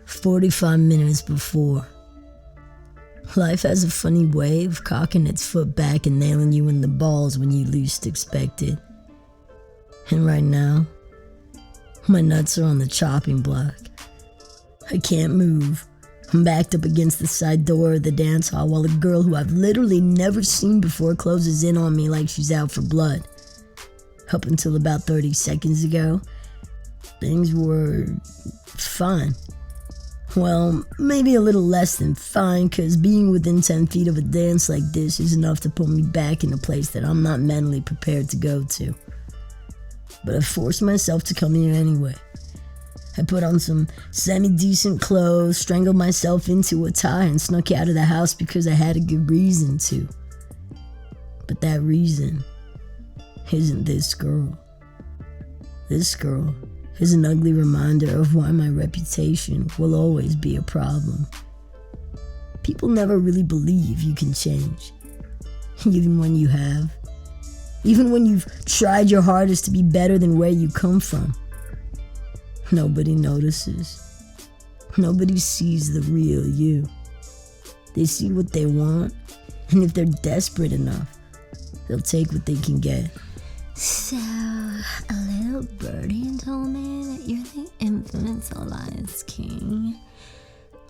45 minutes before. Life has a funny way of cocking its foot back and nailing you in the balls when you least expect it. And right now, my nuts are on the chopping block. I can't move. I'm backed up against the side door of the dance hall while a girl who I've literally never seen before closes in on me like she's out for blood. Up until about 30 seconds ago, things were fine. Well, maybe a little less than fine, because being within 10 feet of a dance like this is enough to put me back in a place that I'm not mentally prepared to go to. But I forced myself to come here anyway. I put on some semi-decent clothes, strangled myself into a tie, and snuck out of the house because I had a good reason to. But that reason isn't this girl. This girl is an ugly reminder of why my reputation will always be a problem. People never really believe you can change, even when you have. Even when you've tried your hardest to be better than where you come from. Nobody notices. Nobody sees the real you. They see what they want, and if they're desperate enough, they'll take what they can get. So, a little birdie told me that you're the infamous Elias King.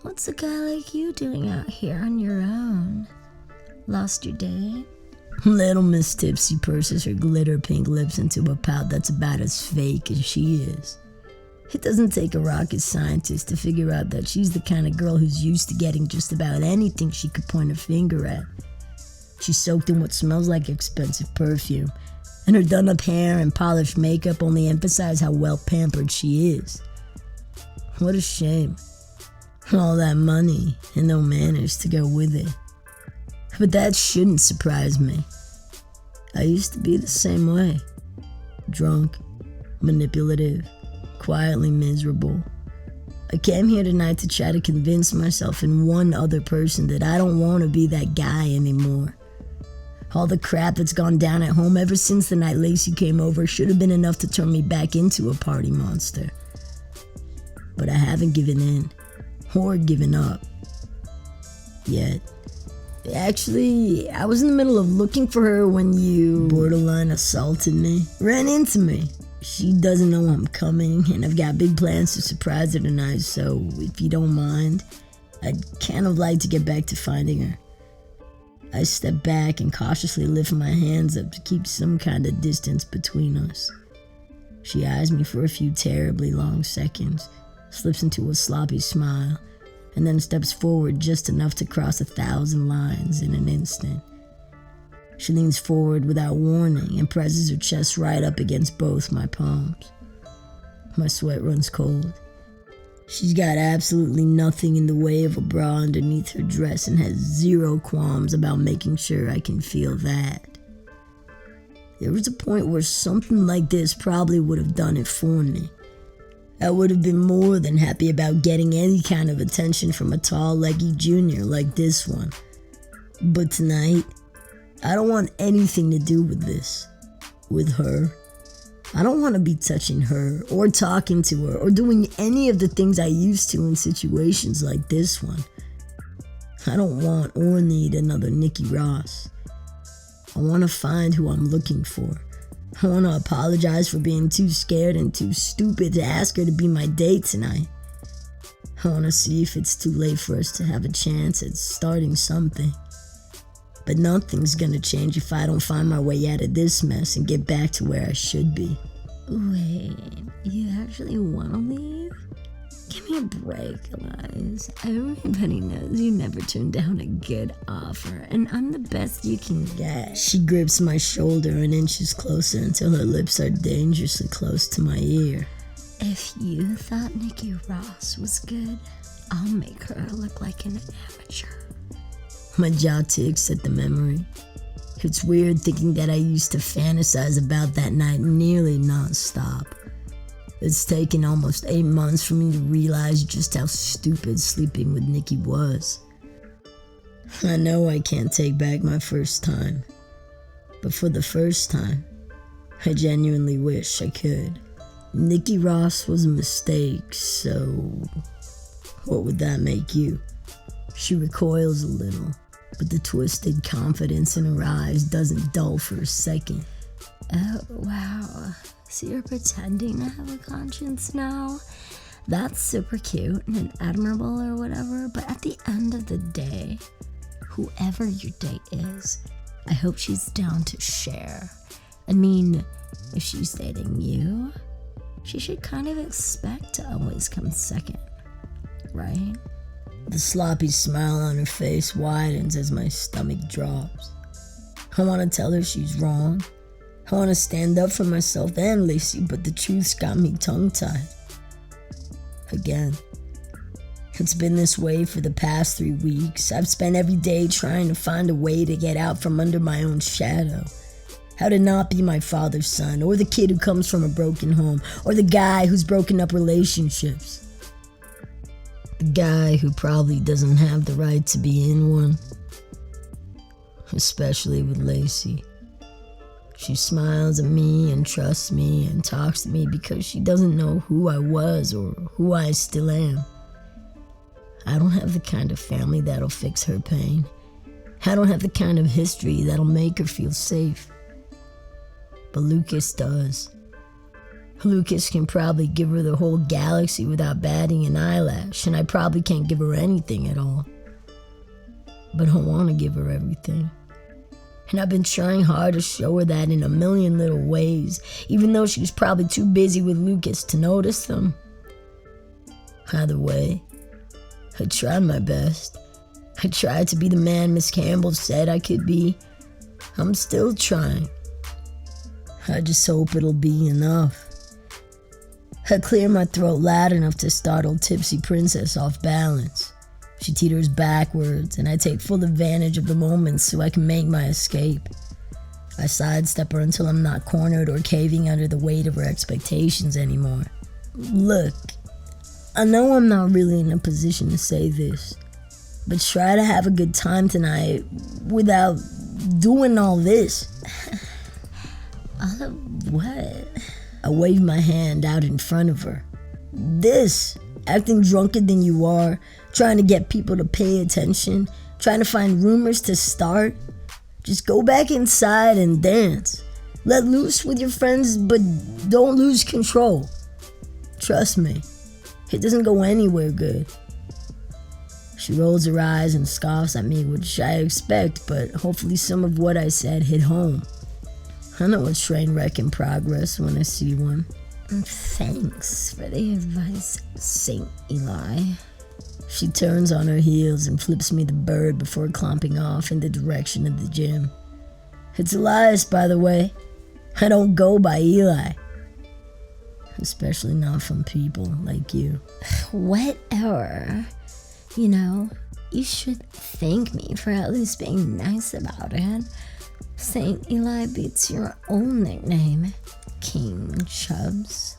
What's a guy like you doing out here on your own? Lost your date? Little Miss Tipsy purses her glitter pink lips into a pout that's about as fake as she is. It doesn't take a rocket scientist to figure out that she's the kind of girl who's used to getting just about anything she could point a finger at. She's soaked in what smells like expensive perfume, and her done-up hair and polished makeup only emphasize how well-pampered she is. What a shame. All that money and no manners to go with it. But that shouldn't surprise me. I used to be the same way. Drunk, manipulative, quietly miserable. I came here tonight to try to convince myself and one other person that I don't want to be that guy anymore. All the crap that's gone down at home ever since the night Lacey came over should have been enough to turn me back into a party monster. But I haven't given in, or given up. Yet. Actually, I was in the middle of looking for her when you borderline assaulted me. Ran into me. She doesn't know I'm coming, and I've got big plans to surprise her tonight, so if you don't mind, I'd kind of like to get back to finding her. I step back and cautiously lift my hands up to keep some kind of distance between us. She eyes me for a few terribly long seconds, slips into a sloppy smile, and then steps forward just enough to cross 1,000 lines in an instant. She leans forward without warning and presses her chest right up against both my palms. My sweat runs cold. She's got absolutely nothing in the way of a bra underneath her dress and has zero qualms about making sure I can feel that. There was a point where something like this probably would have done it for me. I would have been more than happy about getting any kind of attention from a tall, leggy junior like this one. But tonight, I don't want anything to do with this. With her. I don't want to be touching her, or talking to her, or doing any of the things I used to in situations like this one. I don't want or need another Nikki Ross. I want to find who I'm looking for. I want to apologize for being too scared and too stupid to ask her to be my date tonight. I want to see if it's too late for us to have a chance at starting something. But nothing's gonna change if I don't find my way out of this mess and get back to where I should be. Wait, you actually want to leave? Give me a break, Elias. Everybody knows you never turn down a good offer, and I'm the best you can get. She grips my shoulder and inches closer until her lips are dangerously close to my ear. If you thought Nikki Ross was good, I'll make her look like an amateur. My jaw ticks at the memory. It's weird thinking that I used to fantasize about that night nearly non-stop. It's taken almost 8 months for me to realize just how stupid sleeping with Nikki was. I know I can't take back my first time, but for the first time, I genuinely wish I could. Nikki Ross was a mistake, so What would that make you? She recoils a little, but the twisted confidence in her eyes doesn't dull for a second. Oh, wow. So you're pretending to have a conscience now? That's super cute and admirable or whatever, but at the end of the day, whoever your date is, I hope she's down to share. I mean, if she's dating you, she should kind of expect to always come second, right? The sloppy smile on her face widens as my stomach drops. I want to tell her she's wrong. I want to stand up for myself and Lacey, but the truth's got me tongue-tied. Again. It's been this way for the past 3 weeks. I've spent every day trying to find a way to get out from under my own shadow. How to not be my father's son, or the kid who comes from a broken home, or the guy who's broken up relationships. The guy who probably doesn't have the right to be in one. Especially with Lacey. She smiles at me and trusts me and talks to me because she doesn't know who I was or who I still am. I don't have the kind of family that'll fix her pain. I don't have the kind of history that'll make her feel safe. But Lucas does. Lucas can probably give her the whole galaxy without batting an eyelash, and I probably can't give her anything at all. But I want to give her everything. And I've been trying hard to show her that in a million little ways, even though she was probably too busy with Lucas to notice them. Either way, I tried my best. I tried to be the man Miss Campbell said I could be. I'm still trying. I just hope it'll be enough. I clear my throat loud enough to startle Tipsy Princess off balance. She teeters backwards, and I take full advantage of the moment so I can make my escape. I sidestep her until I'm not cornered or caving under the weight of her expectations anymore. Look, I know I'm not really in a position to say this, but try to have a good time tonight without doing all this. All of what? I wave my hand out in front of her. This, acting drunker than you are, trying to get people to pay attention, trying to find rumors to start. Just go back inside and dance. Let loose with your friends, but don't lose control. Trust me, it doesn't go anywhere good. She rolls her eyes and scoffs at me, which I expect, but hopefully some of what I said hit home. I know a train wreck in progress when I see one. Thanks for the advice, Saint Eli. She turns on her heels and flips me the bird before clomping off in the direction of the gym. It's Elias, by the way. I don't go by Eli. Especially not from people like you. Whatever. You know, you should thank me for at least being nice about it. Saint Eli beats your own nickname, King Chubbs.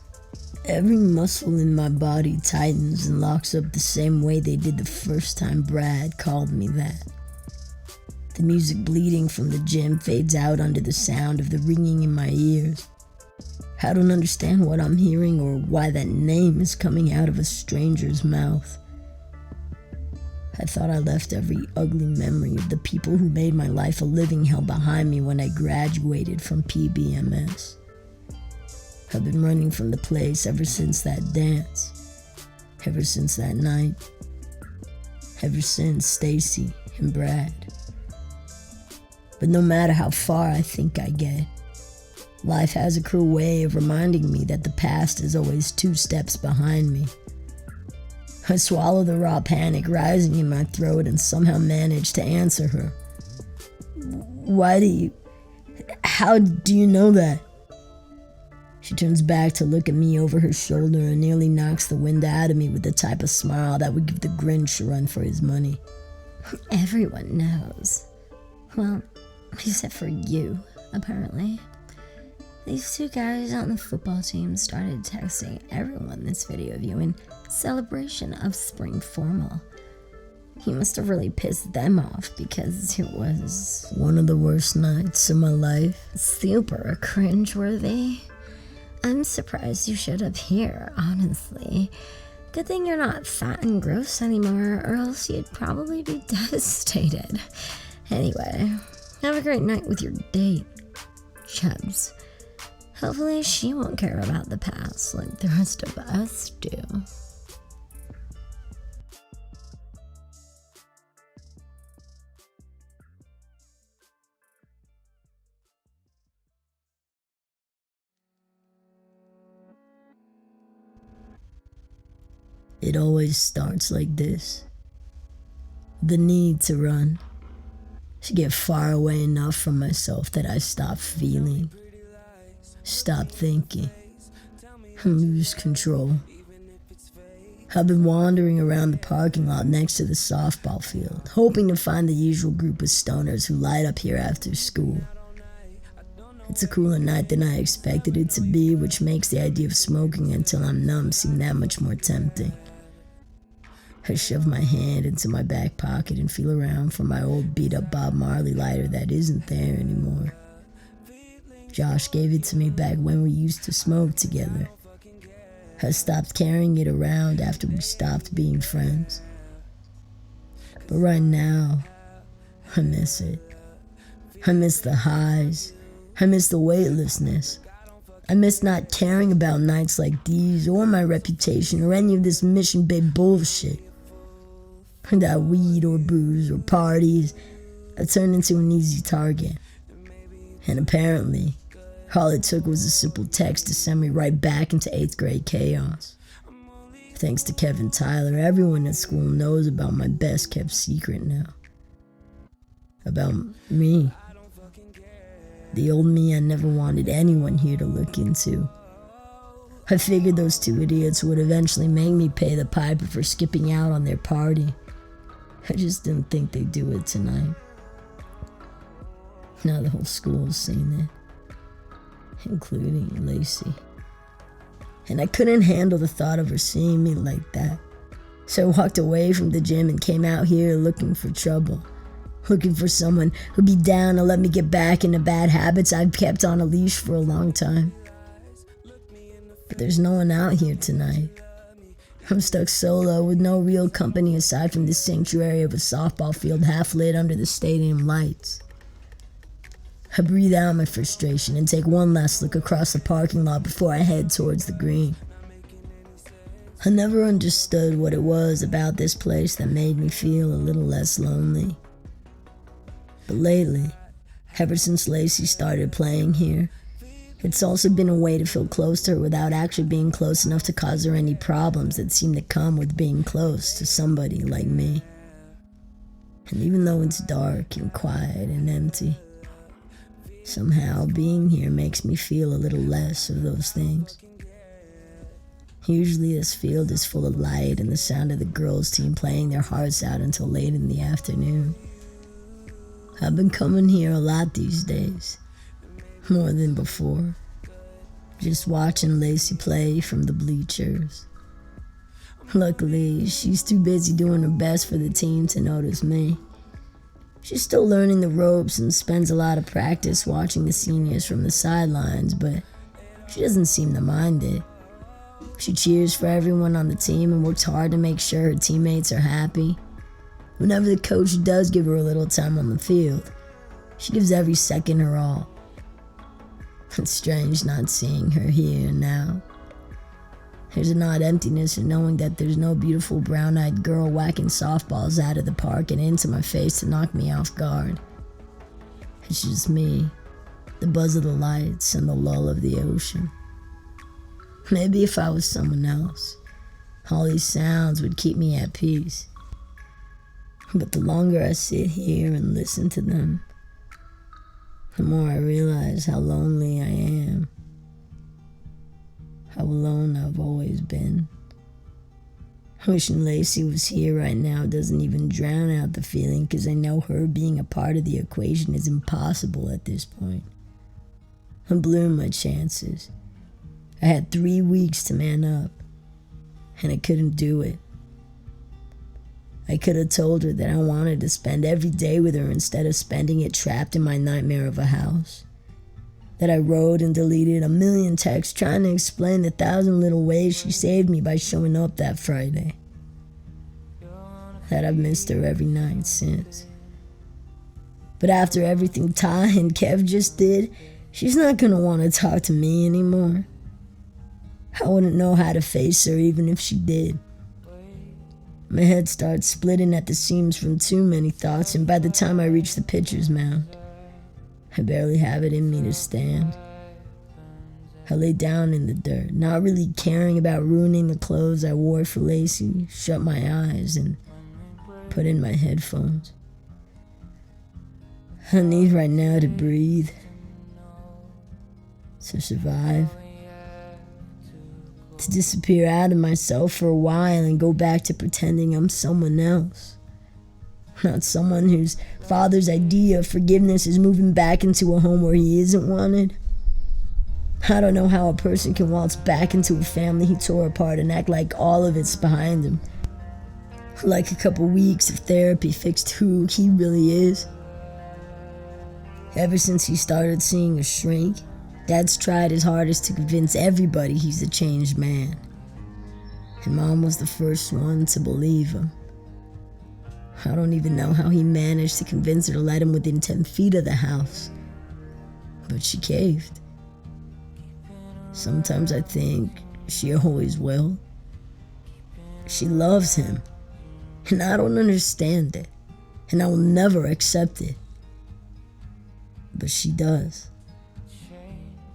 Every muscle in my body tightens and locks up the same way they did the first time Brad called me that. The music bleeding from the gym fades out under the sound of the ringing in my ears. I don't understand what I'm hearing or why that name is coming out of a stranger's mouth. I thought I left every ugly memory of the people who made my life a living hell behind me when I graduated from PBMS. I've been running from the place ever since that dance, ever since that night, ever since Stacy and Brad. But no matter how far I think I get, life has a cruel way of reminding me that the past is always 2 steps behind me. I swallow the raw panic rising in my throat and somehow manage to answer her. How do you know that? She turns back to look at me over her shoulder and nearly knocks the wind out of me with the type of smile that would give the Grinch a run for his money. Everyone knows. Well, except for you, apparently. These 2 guys on the football team started texting everyone this video of you in celebration of spring formal. You must have really pissed them off because it was one of the worst nights of my life. Super cringeworthy. I'm surprised you showed up here, honestly. Good thing you're not fat and gross anymore, or else you'd probably be devastated. Anyway, have a great night with your date, Chubs. Hopefully she won't care about the past like the rest of us do. It always starts like this. The need to run. To get far away enough from myself that I stop feeling, stop thinking, and lose control. I've been wandering around the parking lot next to the softball field, hoping to find the usual group of stoners who light up here after school. It's a cooler night than I expected it to be, which makes the idea of smoking until I'm numb seem that much more tempting. I shove my hand into my back pocket and feel around for my old beat-up Bob Marley lighter that isn't there anymore. Josh gave it to me back when we used to smoke together. I stopped carrying it around after we stopped being friends. But right now, I miss it. I miss the highs. I miss the weightlessness. I miss not caring about nights like these, or my reputation, or any of this Mission Bay bullshit. That weed or booze or parties, I turned into an easy target. And apparently, all it took was a simple text to send me right back into 8th grade chaos. Thanks to Kevin Tyler, everyone at school knows about my best kept secret now. About me. The old me I never wanted anyone here to look into. I figured those two idiots would eventually make me pay the piper for skipping out on their party. I just didn't think they'd do it tonight. Now the whole school's seen it, including Lacey. And I couldn't handle the thought of her seeing me like that. So I walked away from the gym and came out here looking for trouble. Looking for someone who'd be down to let me get back into bad habits I've kept on a leash for a long time. But there's no one out here tonight. I'm stuck solo with no real company aside from the sanctuary of a softball field half lit under the stadium lights. I breathe out my frustration and take one last look across the parking lot before I head towards the green. I never understood what it was about this place that made me feel a little less lonely. But lately, ever since Lacey started playing here, it's also been a way to feel close to her without actually being close enough to cause her any problems that seem to come with being close to somebody like me. And even though it's dark and quiet and empty, somehow being here makes me feel a little less of those things. Usually this field is full of light and the sound of the girls' team playing their hearts out until late in the afternoon. I've been coming here a lot these days. More than before. Just watching Lacey play from the bleachers. Luckily, she's too busy doing her best for the team to notice me. She's still learning the ropes and spends a lot of practice watching the seniors from the sidelines, but she doesn't seem to mind it. She cheers for everyone on the team and works hard to make sure her teammates are happy. Whenever the coach does give her a little time on the field, she gives every second her all. It's strange not seeing her here now. There's an odd emptiness in knowing that there's no beautiful brown-eyed girl whacking softballs out of the park and into my face to knock me off guard. It's just me, the buzz of the lights and the lull of the ocean. Maybe if I was someone else, all these sounds would keep me at peace. But the longer I sit here and listen to them, the more I realize how lonely I am. How alone I've always been. Wishing Lacey was here right now doesn't even drown out the feeling, because I know her being a part of the equation is impossible at this point. I blew my chances. I had 3 weeks to man up, and I couldn't do it. I could have told her that I wanted to spend every day with her instead of spending it trapped in my nightmare of a house. that I wrote and deleted a million texts trying to explain the 1,000 little ways she saved me by showing up that Friday. That I've missed her every night since. But after everything Ty and Kev just did, she's not gonna want to talk to me anymore. I wouldn't know how to face her even if she did. My head starts splitting at the seams from too many thoughts, and by the time I reach the pitcher's mound, I barely have it in me to stand. I lay down in the dirt, not really caring about ruining the clothes I wore for Lacey, shut my eyes, and put in my headphones. I need right now to breathe, to survive, to disappear out of myself for a while and go back to pretending I'm someone else. Not someone whose father's idea of forgiveness is moving back into a home where he isn't wanted. I don't know how a person can waltz back into a family he tore apart and act like all of it's behind him. Like a couple weeks of therapy fixed who he really is. Ever since he started seeing a shrink, Dad's tried his hardest to convince everybody he's a changed man. And Mom was the first one to believe him. I don't even know how he managed to convince her to let him within 10 feet of the house. But she caved. Sometimes I think she always will. She loves him. And I don't understand it. And I will never accept it. But she does.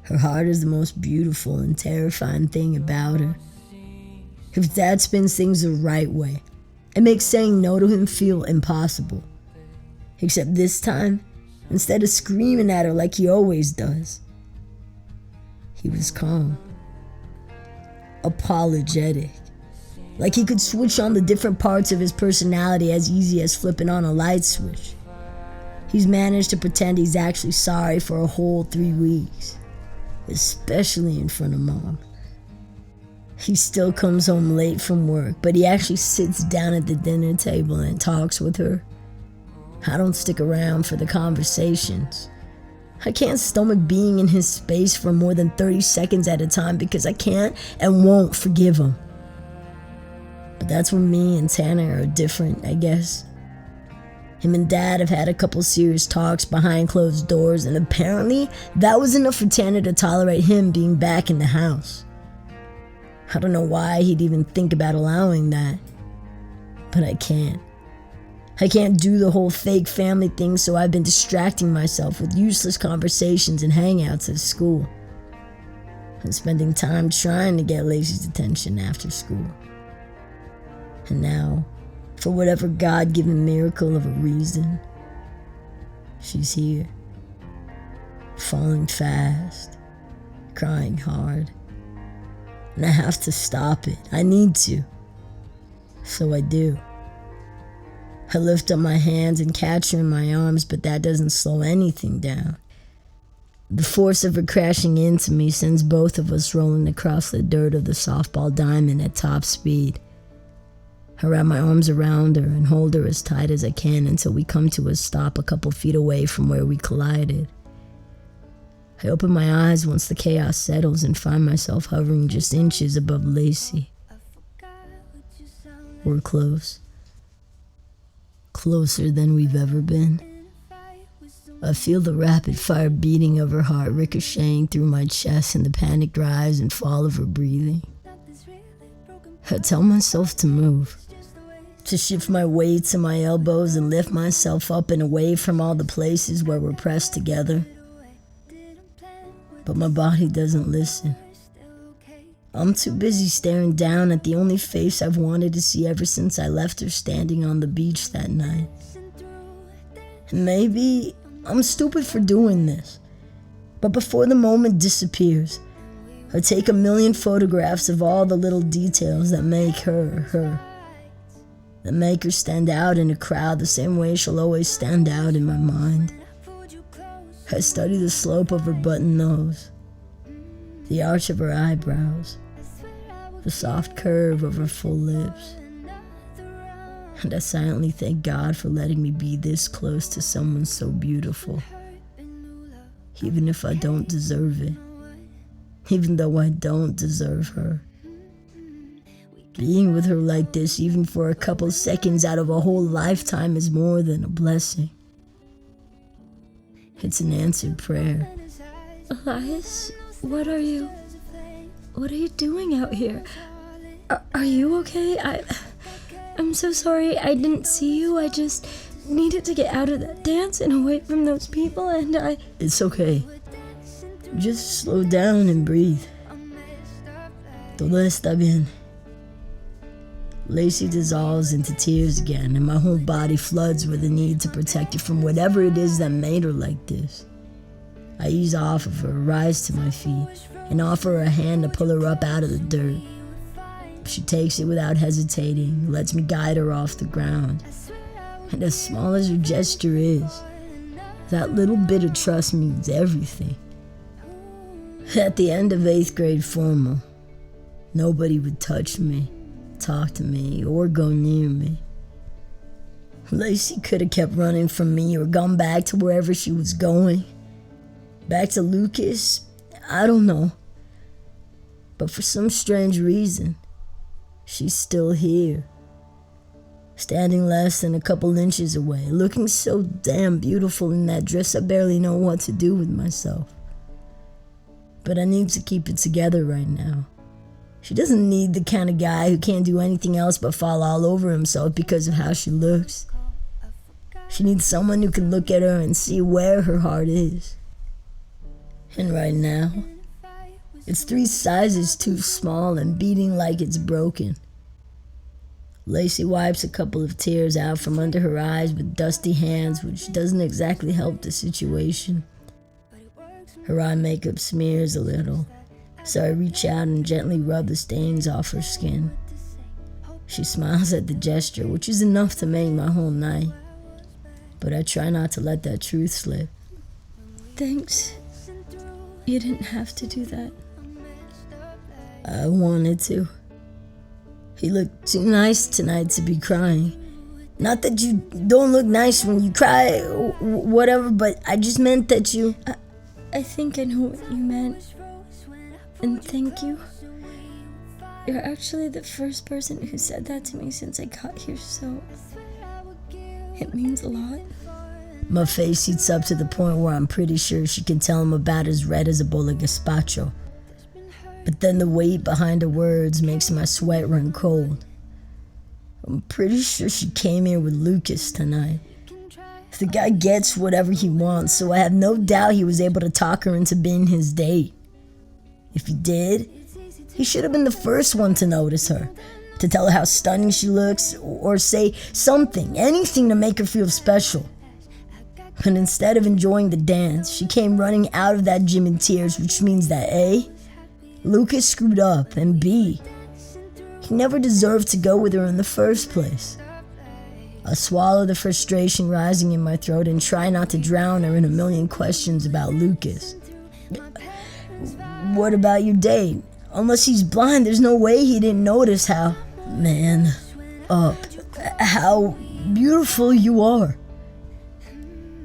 Her heart is the most beautiful and terrifying thing about her. If Dad spins things the right way, it makes saying no to him feel impossible. Except this time, instead of screaming at her like he always does, he was calm, apologetic, like he could switch on the different parts of his personality as easy as flipping on a light switch. He's managed to pretend he's actually sorry for a whole 3 weeks, especially in front of Mom. He still comes home late from work, but he actually sits down at the dinner table and talks with her. I don't stick around for the conversations. I can't stomach being in his space for more than 30 seconds at a time because I can't and won't forgive him. But that's when me and Tanner are different, I guess. Him and Dad have had a couple serious talks behind closed doors, and apparently that was enough for Tanner to tolerate him being back in the house. I don't know why he'd even think about allowing that, but I can't. I can't do the whole fake family thing, so I've been distracting myself with useless conversations and hangouts at school, and spending time trying to get Lacey's attention after school. And now, for whatever God-given miracle of a reason, she's here, falling fast, crying hard. And I have to stop it. I need to. So I do. I lift up my hands and catch her in my arms, but that doesn't slow anything down. The force of her crashing into me sends both of us rolling across the dirt of the softball diamond at top speed. I wrap my arms around her and hold her as tight as I can until we come to a stop a couple feet away from where we collided. I open my eyes once the chaos settles and find myself hovering just inches above Lacey. We're close. Closer than we've ever been. I feel the rapid fire beating of her heart ricocheting through my chest and the panicked rise and fall of her breathing. I tell myself to move, to shift my weight to my elbows and lift myself up and away from all the places where we're pressed together. But my body doesn't listen. I'm too busy staring down at the only face I've wanted to see ever since I left her standing on the beach that night. And maybe I'm stupid for doing this, but before the moment disappears, I take a million photographs of all the little details that make her, her. That make her stand out in a crowd the same way she'll always stand out in my mind. I study the slope of her button nose, the arch of her eyebrows, the soft curve of her full lips. And I silently thank God for letting me be this close to someone so beautiful. even if I don't deserve it. Even though I don't deserve her. Being with her like this, even for a couple seconds out of a whole lifetime, is more than a blessing. It's an answered prayer. Elias, what are you doing out here? Are you okay? I'm so sorry I didn't see you. I just needed to get out of that dance and away from those people, and It's okay. Just slow down and breathe. Todo está bien. Lacey dissolves into tears again, and my whole body floods with the need to protect her from whatever it is that made her like this. I ease off of her, rise to my feet, and offer her a hand to pull her up out of the dirt. She takes it without hesitating, lets me guide her off the ground. And as small as her gesture is, that little bit of trust means everything. At the end of 8th grade formal, nobody would touch me, talk to me, or go near me. Lacey could have kept running from me or gone back to wherever she was going. Back to Lucas, I don't know. But for some strange reason, she's still here. Standing less than a couple inches away, looking so damn beautiful in that dress I barely know what to do with myself. But I need to keep it together right now. She doesn't need the kind of guy who can't do anything else but fall all over himself because of how she looks. She needs someone who can look at her and see where her heart is. And right now, it's 3 sizes too small and beating like it's broken. Lacey wipes a couple of tears out from under her eyes with dusty hands, which doesn't exactly help the situation. Her eye makeup smears a little, so I reach out and gently rub the stains off her skin. She smiles at the gesture, which is enough to make my whole night. But I try not to let that truth slip. Thanks. You didn't have to do that. I wanted to. He looked too nice tonight to be crying. Not that you don't look nice when you cry or whatever, but I just meant that you... I think I know what you meant. And thank you. You're actually the first person who said that to me since I got here, so it means a lot. My face heats up to the point where I'm pretty sure she can tell him about as red as a bowl of gazpacho. But then the weight behind her words makes my sweat run cold. I'm pretty sure she came here with Lucas tonight. The guy gets whatever he wants, so I have no doubt he was able to talk her into being his date. If he did, he should have been the first one to notice her, to tell her how stunning she looks, or say something, anything to make her feel special. But instead of enjoying the dance, she came running out of that gym in tears, which means that A, Lucas screwed up, and B, he never deserved to go with her in the first place. I swallow the frustration rising in my throat and try not to drown her in a million questions about Lucas. What about your date? Unless he's blind, there's no way he didn't notice how beautiful you are.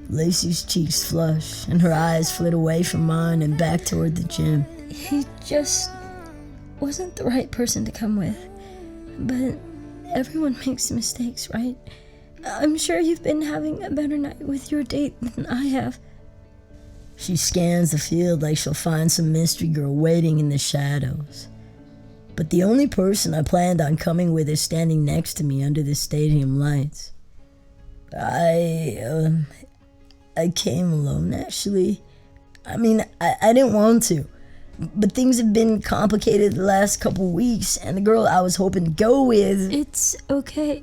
Lacey's cheeks flush and her eyes flit away from mine and back toward the gym. He just wasn't the right person to come with. But everyone makes mistakes, right? I'm sure you've been having a better night with your date than I have. She scans the field like she'll find some mystery girl waiting in the shadows. But the only person I planned on coming with is standing next to me under the stadium lights. I came alone, actually. I mean, I didn't want to. But things have been complicated the last couple weeks, and the girl I was hoping to go with... It's okay.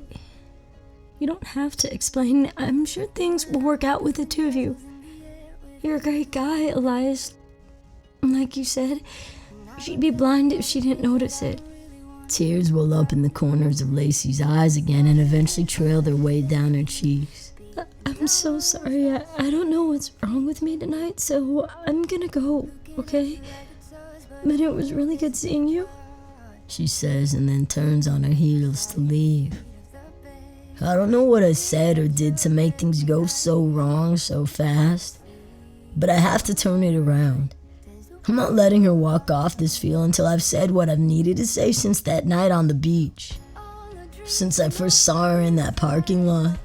You don't have to explain. I'm sure things will work out with the two of you. You're a great guy, Elias. Like you said, she'd be blind if she didn't notice it. Tears well up in the corners of Lacey's eyes again and eventually trail their way down her cheeks. I'm so sorry. I don't know what's wrong with me tonight, so I'm gonna go, okay? But it was really good seeing you, she says, and then turns on her heels to leave. I don't know what I said or did to make things go so wrong so fast, but I have to turn it around. I'm not letting her walk off this field until I've said what I've needed to say since that night on the beach. Since I first saw her in that parking lot.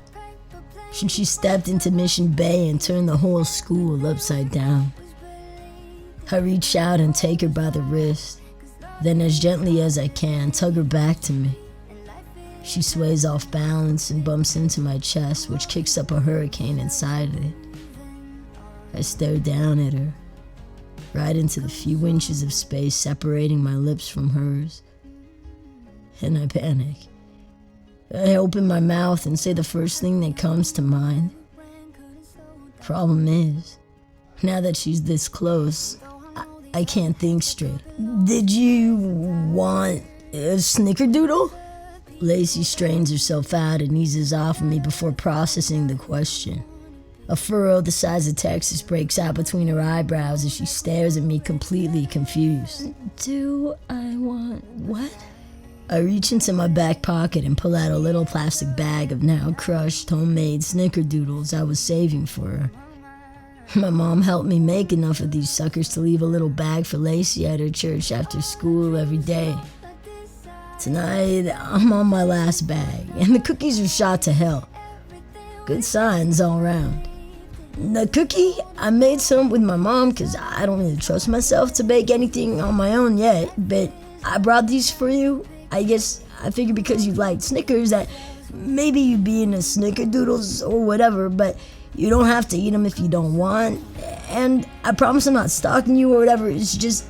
Since she stepped into Mission Bay and turned the whole school upside down. I reach out and take her by the wrist, then as gently as I can, tug her back to me. She sways off balance and bumps into my chest, which kicks up a hurricane inside it. I stare down at her, right into the few inches of space separating my lips from hers, and I panic. I open my mouth and say the first thing that comes to mind. Problem is, now that she's this close, I can't think straight. Did you want a snickerdoodle? Lacey strains herself out and eases off of me before processing the question. A furrow the size of Texas breaks out between her eyebrows as she stares at me completely confused. Do I want what? I reach into my back pocket and pull out a little plastic bag of now crushed homemade snickerdoodles I was saving for her. My mom helped me make enough of these suckers to leave a little bag for Lacey at her church after school every day. Tonight, I'm on my last bag, and the cookies are shot to hell. Good signs all around. The cookie, I made some with my mom because I don't really trust myself to bake anything on my own yet, but I brought these for you. I guess I figured because you liked Snickers that maybe you'd be into snickerdoodles or whatever, but you don't have to eat them if you don't want. And I promise I'm not stalking you or whatever. It's just,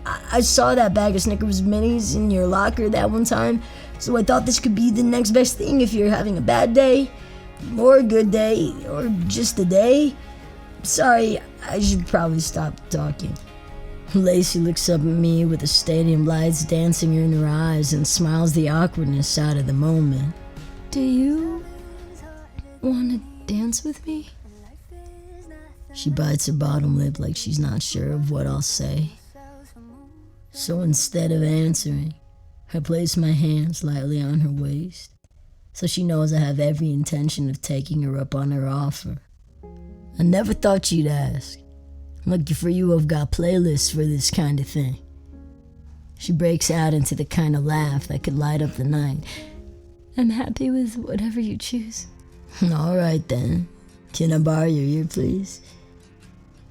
I saw that bag of Snickers minis in your locker that one time, so I thought this could be the next best thing if you're having a bad day, or a good day, or just a day. Sorry, I should probably stop talking. Lacey looks up at me with the stadium lights dancing in her eyes and smiles the awkwardness out of the moment. Do you want to dance with me? She bites her bottom lip like she's not sure of what I'll say. So instead of answering, I place my hands lightly on her waist, so she knows I have every intention of taking her up on her offer. I never thought you'd ask. Lucky for you, I've got playlists for this kind of thing. She breaks out into the kind of laugh that could light up the night. I'm happy with whatever you choose. All right then. Can I borrow your ear, please?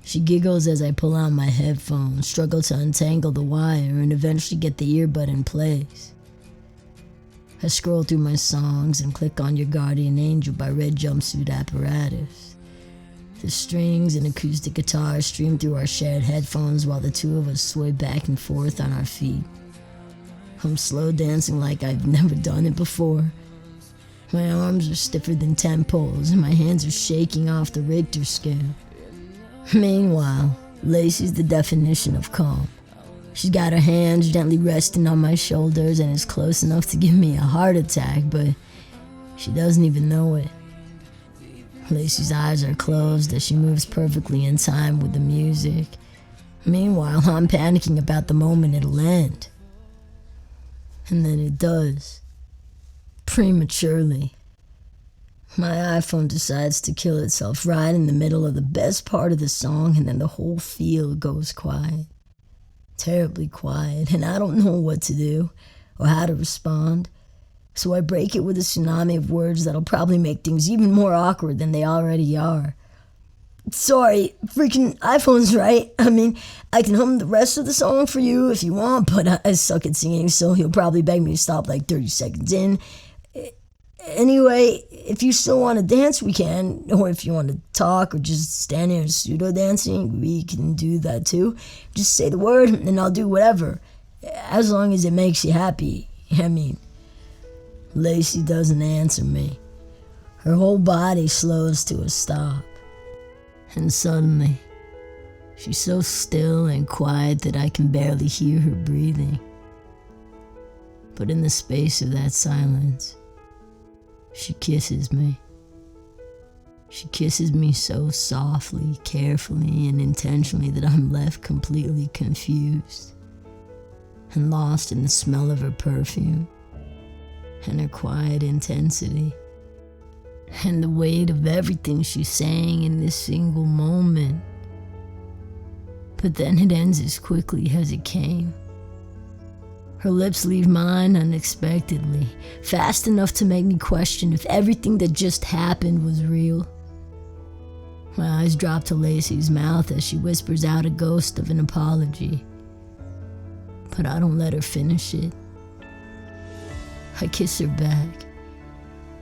She giggles as I pull out my headphones, struggle to untangle the wire, and eventually get the earbud in place. I scroll through my songs and click on Your Guardian Angel by Red Jumpsuit Apparatus. The strings and acoustic guitar stream through our shared headphones while the two of us sway back and forth on our feet. I'm slow dancing like I've never done it before. My arms are stiffer than 10 poles and my hands are shaking off the Richter scale. Meanwhile, Lacey's the definition of calm. She's got her hands gently resting on my shoulders and is close enough to give me a heart attack, but she doesn't even know it. Lacey's eyes are closed as she moves perfectly in time with the music. Meanwhile, I'm panicking about the moment it'll end. And then it does. Prematurely. My iPhone decides to kill itself right in the middle of the best part of the song, and then the whole field goes quiet. Terribly quiet, and I don't know what to do or how to respond. So I break it with a tsunami of words that'll probably make things even more awkward than they already are. Sorry, freaking iPhone's right. I mean, I can hum the rest of the song for you if you want, but I suck at singing, so he'll probably beg me to stop like 30 seconds in. Anyway, if you still want to dance, we can. Or if you want to talk or just stand here pseudo-dancing, we can do that too. Just say the word and I'll do whatever. As long as it makes you happy. I mean, Lacey doesn't answer me. Her whole body slows to a stop. And suddenly, she's so still and quiet that I can barely hear her breathing. But in the space of that silence, she kisses me. She kisses me so softly, carefully, and intentionally that I'm left completely confused and lost in the smell of her perfume and her quiet intensity and the weight of everything she's saying in this single moment. But then it ends as quickly as it came. Her lips leave mine unexpectedly, fast enough to make me question if everything that just happened was real. My eyes drop to Lacey's mouth as she whispers out a ghost of an apology. But I don't let her finish it. I kiss her back.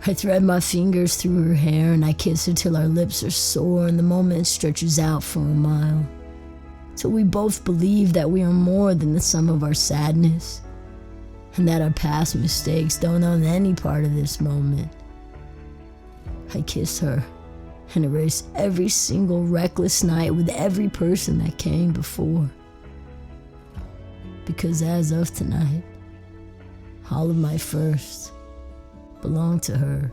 I thread my fingers through her hair and I kiss her till our lips are sore and the moment stretches out for a mile. Till we both believe that we are more than the sum of our sadness, and that our past mistakes don't own any part of this moment. I kiss her and erase every single reckless night with every person that came before. Because as of tonight, all of my firsts belong to her.